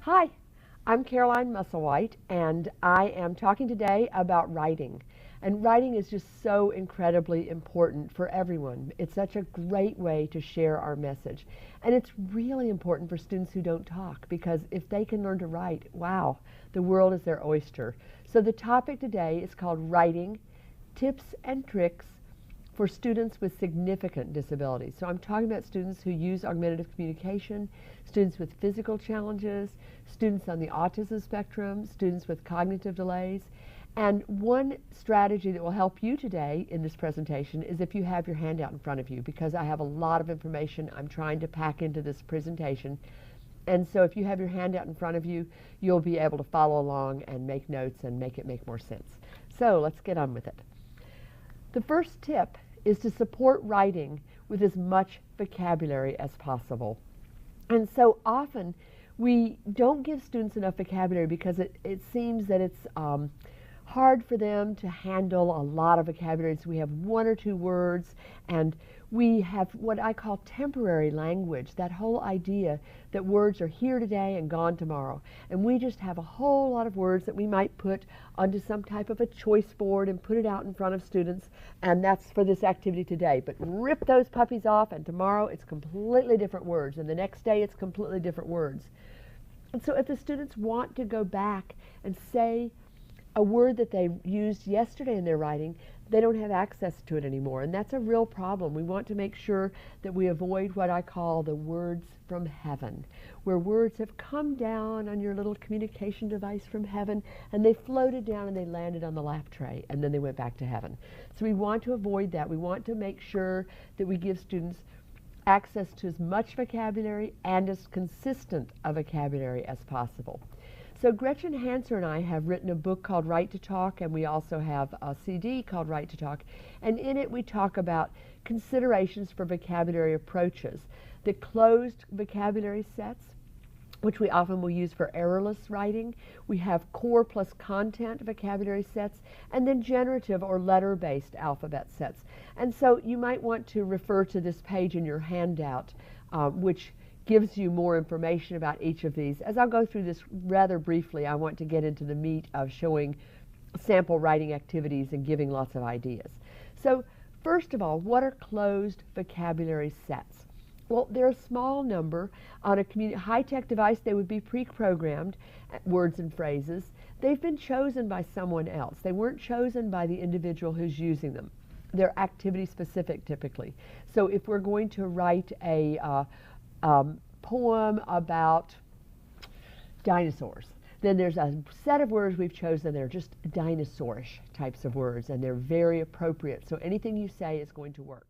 Hi, I'm Caroline Musselwhite, and I am talking today about writing. And writing is just so incredibly important for everyone. It's such a great way to share our message. And it's really important for students who don't talk, because if they can learn to write, wow, the world is their oyster. So the topic today is called Writing, Tips and Tricks for Students with Significant Disabilities. So I'm talking about students who use augmentative communication, students with physical challenges, students on the autism spectrum, students with cognitive delays. And one strategy that will help you today in this presentation is if you have your handout in front of you, because I have a lot of information I'm trying to pack into this presentation. And so if you have your handout in front of you, you'll be able to follow along and make notes and make it make more sense. So let's get on with it. The first tip is to support writing with as much vocabulary as possible. And so often we don't give students enough vocabulary because it seems that it's hard for them to handle a lot of vocabulary. So we have one or two words, and we have what I call temporary language, that whole idea that words are here today and gone tomorrow. And we just have a whole lot of words that we might put onto some type of a choice board and put it out in front of students, and that's for this activity today. But rip those puppies off, and tomorrow it's completely different words, and the next day it's completely different words. And so if the students want to go back and say a word that they used yesterday in their writing, they don't have access to it anymore. And that's a real problem. We want to make sure that we avoid what I call the words from heaven, where words have come down on your little communication device from heaven, and they floated down and they landed on the lap tray, and then they went back to heaven. So we want to avoid that. We want to make sure that we give students access to as much vocabulary and as consistent a vocabulary as possible. So Gretchen Hanser and I have written a book called Write to Talk, and we also have a CD called Write to Talk. And in it we talk about considerations for vocabulary approaches. The closed vocabulary sets, which we often will use for errorless writing. We have core plus content vocabulary sets, and then generative or letter-based alphabet sets. And so you might want to refer to this page in your handout, which gives you more information about each of these. As I'll go through this rather briefly, I want to get into the meat of showing sample writing activities and giving lots of ideas. So first of all, what are closed vocabulary sets? Well, they're a small number. On a high-tech device, they would be pre-programmed words and phrases. They've been chosen by someone else. They weren't chosen by the individual who's using them. They're activity-specific typically. So if we're going to write a poem about dinosaurs, then there's a set of words we've chosen. They're just dinosaurish types of words, and they're very appropriate. So anything you say is going to work.